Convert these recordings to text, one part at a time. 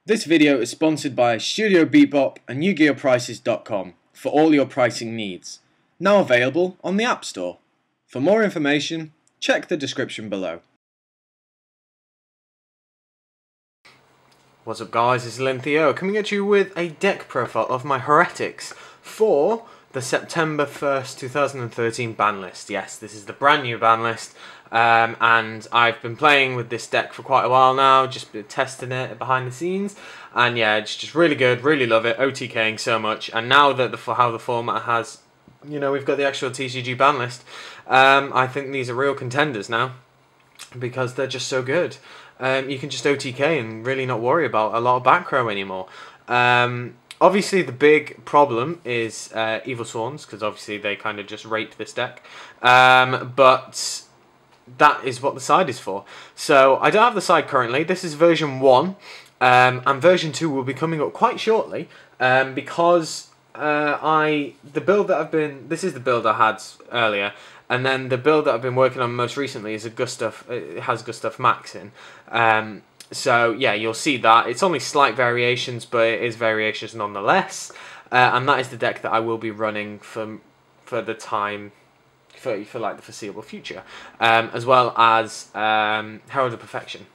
This video is sponsored by Studio Bebop and YuGeoPrices.com for all your pricing needs. Now available on the App Store. For more information, check the description below. What's up guys, it's Lintheo coming at you with a deck profile of my Heretics for the September 1st, 2013 ban list. Yes, this is the brand new ban list, and I've been playing with this deck for quite a while now, just been testing it behind the scenes, and yeah, it's just really good, really love it, OTKing so much, and now that how the format has, you know, we've got the actual TCG ban list, I think these are real contenders now, because they're just so good. You can just OTK and really not worry about a lot of back row anymore. Obviously, the big problem is Evil Swans, because obviously they kind of just rape this deck. But that is what the side is for. So I don't have the side currently. This is version 1, and version 2 will be coming up quite shortly, because the build that this is the build I had earlier. And then the build that I've been working on most recently is a Gustav. It has Gustav Max in. So yeah, you'll see that. It's only slight variations, but it is variations nonetheless. And that is the deck that I will be running for the time, for like the foreseeable future, as well as Herald of Perfection.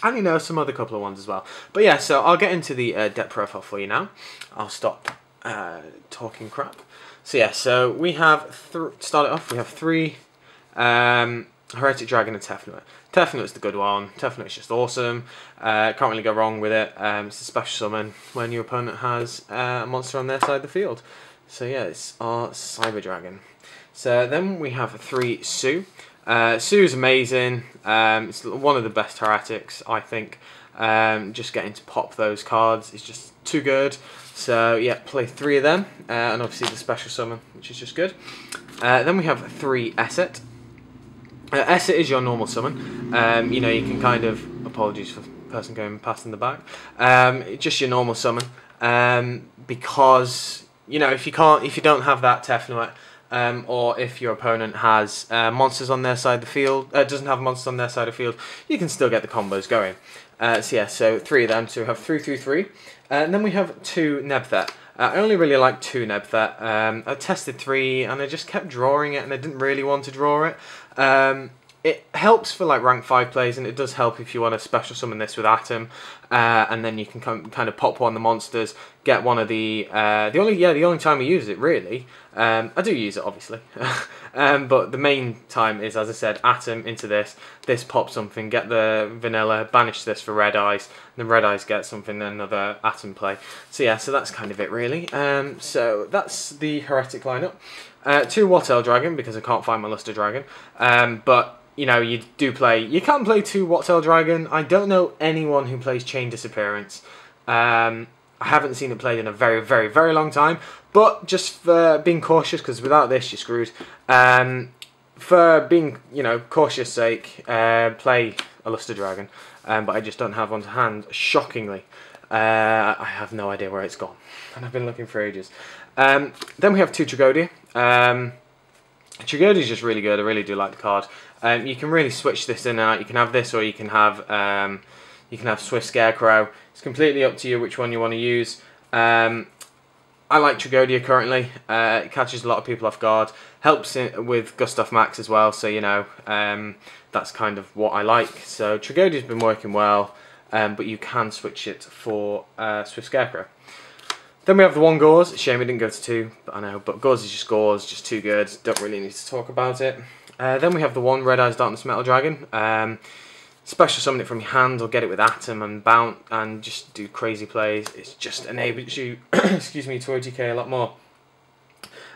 And you know, some other couple of ones as well. But yeah, so I'll get into the deck profile for you now. I'll stop talking crap. So yeah, so we have, start it off, we have 3 Heretic Dragon and Tefnut. Tefnut's the good one. Tefnut's just awesome. Can't really go wrong with it. It's a special summon when your opponent has a monster on their side of the field. So yeah, it's our Cyber Dragon. So then we have 3 Sue. Sue's amazing. It's one of the best Heretics, I think. Just getting to pop those cards is just too good. So yeah, play 3 of them, and obviously the special summon, which is just good. Then we have 3 Esset. Esset is your normal summon. You know, you can kind of, apologies for the person going past in the back. Just your normal summon, because you know, if you don't have that Tefnut, or if your opponent has monsters on their side of the field, doesn't have monsters on their side of the field, you can still get the combos going. So yeah, so 3 of them. So we have 3, 3, 3. And then we have 2 Nebthet. I only really like 2 Nebthet. I tested 3 and I just kept drawing it and I didn't really want to draw it. It helps for like rank 5 plays, and it does help if you want to special summon this with Atom, and then you can kind of pop one of the monsters, get one of the only time I use it really. I do use it obviously, but the main time is, as I said, Atom into this pops something, get the vanilla, banish this for Red Eyes, then Red Eyes get something, then another Atom play. So yeah, so that's kind of it really. So that's the Heretic lineup. 2 Wattel Dragon, because I can't find my Luster Dragon, but you know, you can play 2 Wattel Dragon. I don't know anyone who plays Chain Disappearance. I haven't seen it played in a very, very, very long time. But just for being cautious, because without this you're screwed. For being, you know, cautious sake, play a Luster Dragon. But I just don't have one to hand, shockingly. I have no idea where it's gone, and I've been looking for ages. Then we have 2 Tragodia. Tragodia is just really good. I really do like the card. You can really switch this in and out. You can have this, or you can have Swift Scarecrow. It's completely up to you which one you want to use. I like Tragodia currently. It catches a lot of people off guard. Helps with Gustav Max as well. So you know, that's kind of what I like. So Tragodia's been working well, but you can switch it for Swift Scarecrow. Then we have the 1 Gauze. Shame it didn't go to 2, but I know. But Gauze is just Gauze, just too good. Don't really need to talk about it. Then we have the 1 Red Eyes Darkness Metal Dragon. Special summon it from your hand, or get it with Atom and Bounce, and just do crazy plays. It just enables you, excuse me, to OTK a lot more.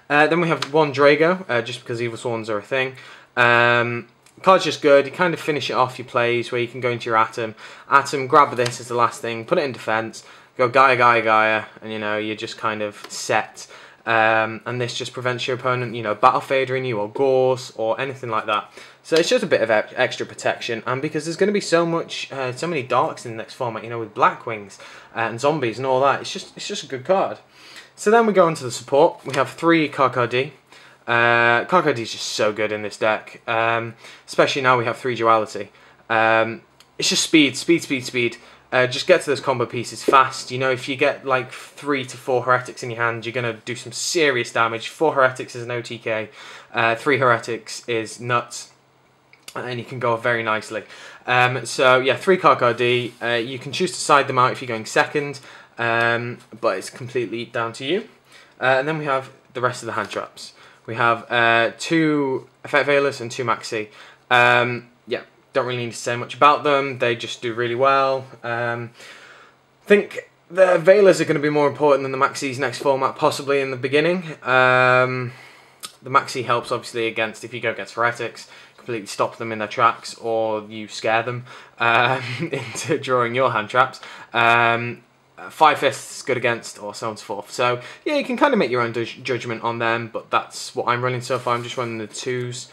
Then we have 1 Drago, just because Evil Swans are a thing. Card's just good. You kind of finish it off your plays where you can go into your Atom, grab this as the last thing, put it in defense, go Gaia, and you know, you're just kind of set. And this just prevents your opponent, you know, Battle Fadering you, or Gauze, or anything like that. So it's just a bit of extra protection, and because there's going to be so many darks in the next format, you know, with Blackwings and zombies and all that, it's just a good card. So then we go into the support. We have 3 Karkar-D. Karkar-D is just so good in this deck, especially now we have 3 Duality. It's just speed. Just get to those combo pieces fast. You know, if you get like 3 to 4 Heretics in your hand, you're going to do some serious damage. 4 Heretics is an OTK, 3 Heretics is nuts, and you can go off very nicely. So yeah, 3 card D. You can choose to side them out if you're going second, but it's completely down to you. And then we have the rest of the hand traps. We have 2 Effect Veilers and 2 Maxi. Yeah, don't really need to say much about them. They just do really well. I think the Veilers are going to be more important than the Maxis next format, possibly in the beginning. The Maxi helps obviously against, if you go against Heretics, completely stop them in their tracks, or you scare them into drawing your hand traps. 5 Fists is good against, or so on and so forth. So yeah, you can kind of make your own judgment on them, but that's what I'm running so far. I'm just running the 2s.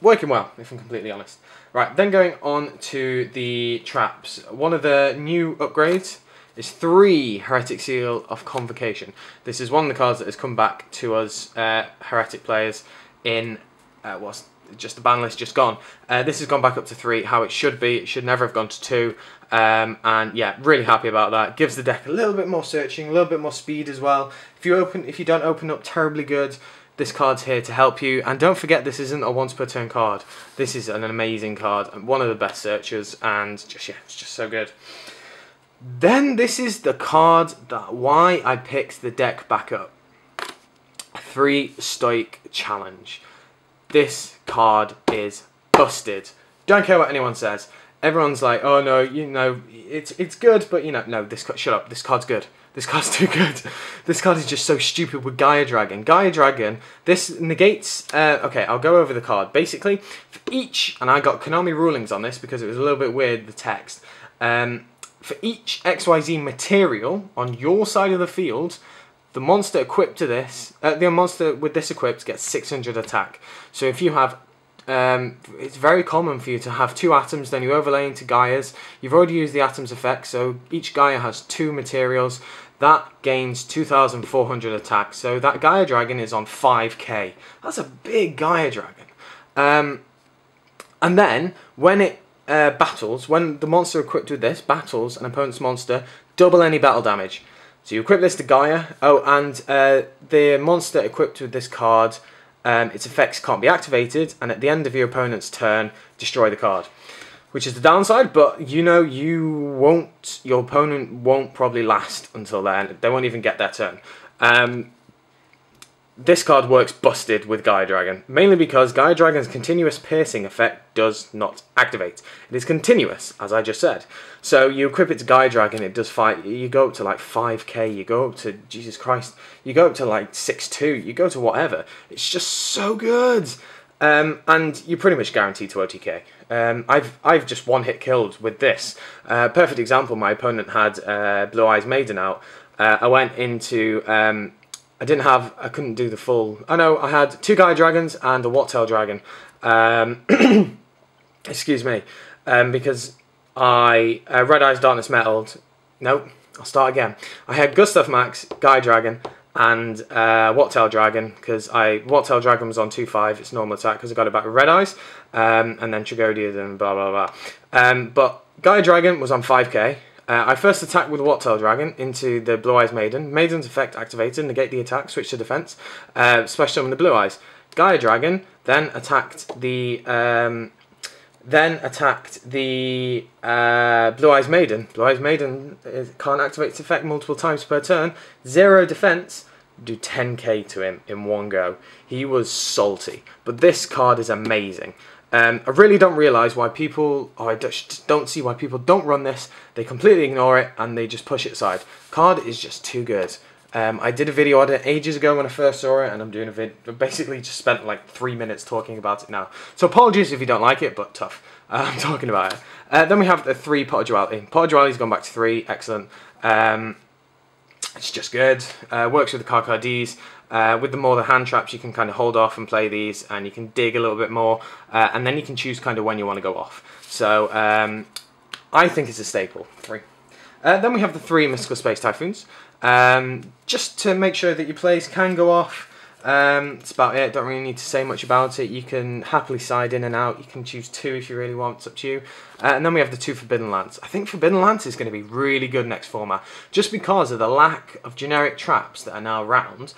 Working well, if I'm completely honest. Right, then going on to the traps. One of the new upgrades is 3 Heretic Seal of Convocation. This is one of the cards that has come back to us, Heretic players, in what's just the ban list just gone. This has gone back up to 3, how it should be. It should never have gone to 2. And yeah, really happy about that. Gives the deck a little bit more searching, a little bit more speed as well. If you don't open up terribly good, this card's here to help you. And don't forget, this isn't a once per turn card. This is an amazing card, and one of the best searchers, and just, yeah, it's just so good. Then this is the card that why I picked the deck back up. 3 Stoic Challenge. This card is busted. Don't care what anyone says. Everyone's like, oh no, you know, it's good, but you know, no, shut up, this card's good. This card's too good. This card is just so stupid with Gaia Dragon. Gaia Dragon, this negates, okay, I'll go over the card. Basically, for each, and I got Konami rulings on this because it was a little bit weird, the text. For each XYZ material on your side of the field, the monster equipped to this, the monster with this equipped gets 600 attack. So if you have, it's very common for you to have 2 atoms, then you overlay into Gaias. You've already used the atoms effect, so each Gaia has 2 materials. That gains 2,400 attack. So that Gaia Dragon is on 5k. That's a big Gaia Dragon. And then when it battles, when the monster equipped with this battles an opponent's monster, double any battle damage. So you equip this to Gaia. Oh, and the monster equipped with this card, its effects can't be activated, and at the end of your opponent's turn, destroy the card. Which is the downside, but you know, your opponent won't probably last until then. They won't even get their turn. This card works busted with Gaia Dragon, mainly because Gaia Dragon's continuous piercing effect does not activate. It is continuous, as I just said. So you equip it to Gaia Dragon, it does fight. You go up to like 5k, you go up to, Jesus Christ, you go up to like 6-2, you go to whatever. It's just so good. And you're pretty much guaranteed to OTK. I've just one hit killed with this. Perfect example, my opponent had Blue Eyes Maiden out. I went into, I couldn't do the full, I had 2 Gaia Dragons and a Wattail Dragon. Excuse me. Because I, Red Eyes Darkness Metalled, nope, I'll start again. I had Gustav Max, Gaia Dragon, and Wattail Dragon, because Wattail Dragon was on 2-5, it's normal attack, because I got it back with Red Eyes, and then Tragodia and blah blah blah. But Gaia Dragon was on 5k. I first attacked with Wattail Dragon into the Blue Eyes Maiden. Maiden's effect activated, negate the attack, switch to defense, special summon the Blue Eyes. Gaia Dragon then attacked the Blue Eyes Maiden. Blue Eyes Maiden can't activate its effect multiple times per turn. 0 defense. Do 10k to him in one go. He was salty. But this card is amazing. I really don't realise why people, I just don't see why people don't run this. They completely ignore it and they just push it aside. Card is just too good. I did a video on it ages ago when I first saw it, and I'm doing a vid. Basically, just spent like 3 minutes talking about it now. So apologies if you don't like it, but tough. I'm talking about it. Then we have the 3 Pot of Duality. Pot of Duality's gone back to 3. Excellent. It's just good. Works with the Karkadis. With the hand traps, you can kind of hold off and play these, and you can dig a little bit more, and then you can choose kind of when you want to go off. So I think it's a staple. 3. Then we have the 3 Mystical Space Typhoons. Just to make sure that your plays can go off. That's about it. Don't really need to say much about it. You can happily side in and out. You can choose 2 if you really want. It's up to you. And then we have the 2 Forbidden Lance. I think Forbidden Lance is going to be really good next format, just because of the lack of generic traps that are now around.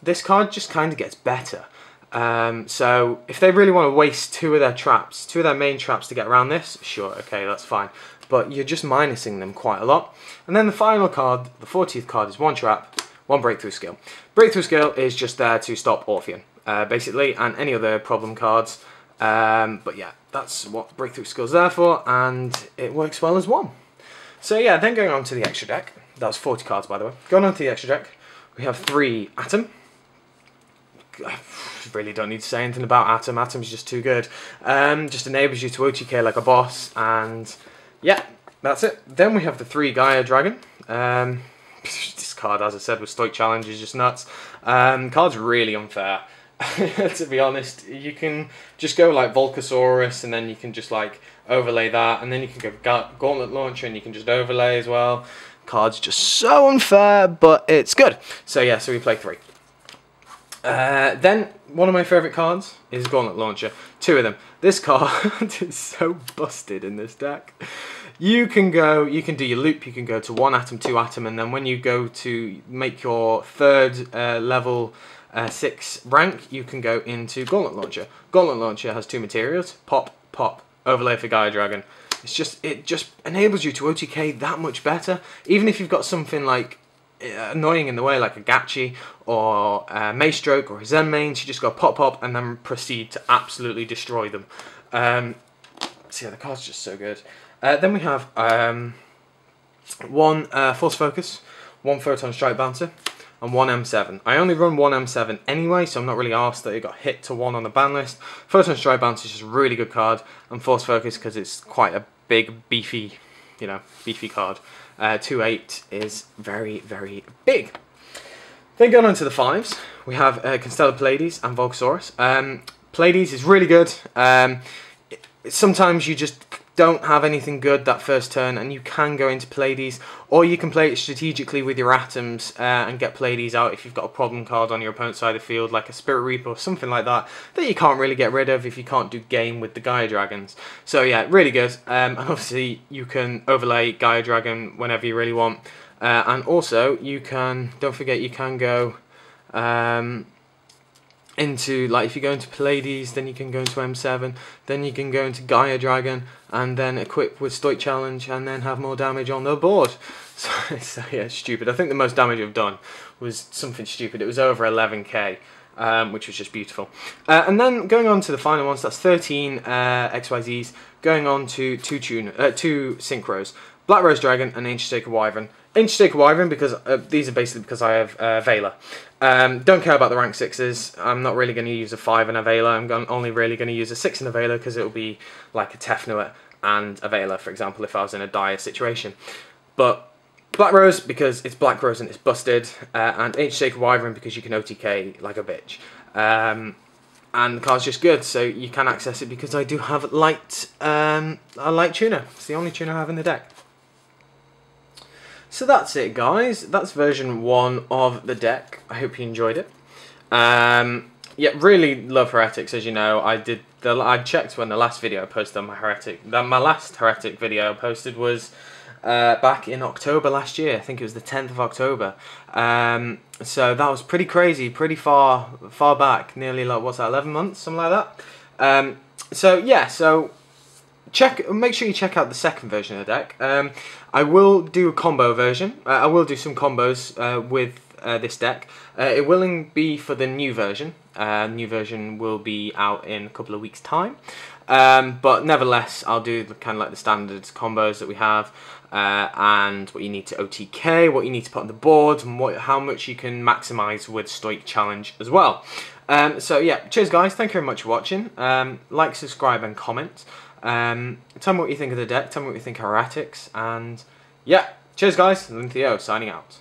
This card just kind of gets better. So if they really want to waste 2 of their main traps to get around this, sure, okay, that's fine. But you're just minusing them quite a lot. And then the final card, the 40th card, is 1 trap, 1 breakthrough skill. Breakthrough skill is just there to stop Orpheon, basically, and any other problem cards. But yeah, that's what breakthrough skill's there for, and it works well as 1. So yeah, then going on to the extra deck. That was 40 cards, by the way. Going on to the extra deck, we have 3 Atom. I really don't need to say anything about Atom. Atom's just too good. Just enables you to OTK like a boss, and yeah, that's it. Then we have the 3 Gaia Dragon. This card, as I said, with Stoic Challenge is just nuts. Card's really unfair. To be honest, you can just go like Volcasaurus, and then you can just like overlay that, and then you can go Gauntlet Launcher, and you can just overlay as well. Card's just so unfair, but it's good. So yeah, so we play 3. Then, one of my favourite cards is Gauntlet Launcher. 2 of them. This card is so busted in this deck. You can do your loop, you can go to 1 Atom, 2 Atom, and then when you go to make your 3rd level 6 rank, you can go into Gauntlet Launcher. Gauntlet Launcher has 2 materials, pop, pop, overlay for Gaia Dragon. It just enables you to OTK that much better, even if you've got something like annoying in the way, like a Gachi or a Maestroke or a Zen Mains. You just go pop pop and then proceed to absolutely destroy them. So yeah, the card's just so good. Then we have 1 Force Focus, 1 Photon Strike Bouncer, and 1 M7. I only run 1 M7 anyway, so I'm not really arsed that it got hit to 1 on the ban list. Photon Strike Bouncer is just a really good card, and Force Focus because it's quite a big, beefy, beefy card. 2/8 is very, very big. Then going on to the 5s, we have Constellar Pleiades and Volcasaurus. Pleiades is really good. Sometimes you just don't have anything good that first turn, and you can go into Pleiades, or you can play it strategically with your Atoms and get Pleiades out if you've got a problem card on your opponent's side of the field, like a Spirit Reaper or something like that, that you can't really get rid of if you can't do game with the Gaia Dragons. So yeah, really good. And obviously you can overlay Gaia Dragon whenever you really want. And also you can, don't forget, you can go into, like, if you go into Pleiades, then you can go into M7, then you can go into Gaia Dragon, and then equip with Stoic Challenge, and then have more damage on the board. So yeah, it's stupid. I think the most damage I've done was something stupid. It was over 11k, which was just beautiful. And then going on to the final ones, that's 13 XYZs, going on to 2 Synchros. Black Rose Dragon and Ancient Sacred Wyvern. Ancient Sacred Wyvern because these are basically because I have Veiler. Don't care about the rank 6s. I'm not really going to use a 5 and a Veiler. I'm only really going to use a 6 and a Veiler because it will be like a Tefnuit and a Veiler, for example, if I was in a dire situation. But Black Rose because it's Black Rose and it's busted, and Ancient Sacred Wyvern because you can OTK like a bitch. And the card's just good, so you can access it because I do have a light tuner. It's the only tuner I have in the deck. So that's it, guys. That's version 1 of the deck. I hope you enjoyed it. Yeah, really love Heretics, as you know. I checked when the last video I posted on my Heretic. My last Heretic video I posted was back in October last year. I think it was the 10th of October. So that was pretty crazy, pretty far back. Nearly, like, what's that, 11 months, something like that. So yeah, so make sure you check out the second version of the deck. I will do a combo version. I will do some combos with this deck. It will be for the new version. New version will be out in a couple of weeks' time. But nevertheless, I'll do kind of like the standard combos that we have, and what you need to OTK, what you need to put on the board, and how much you can maximize with Stoic Challenge as well. So yeah, cheers guys, thank you very much for watching. Like, subscribe and comment. Tell me what you think of the deck, tell me what you think of Heretics, and yeah, cheers guys, Lintheo signing out.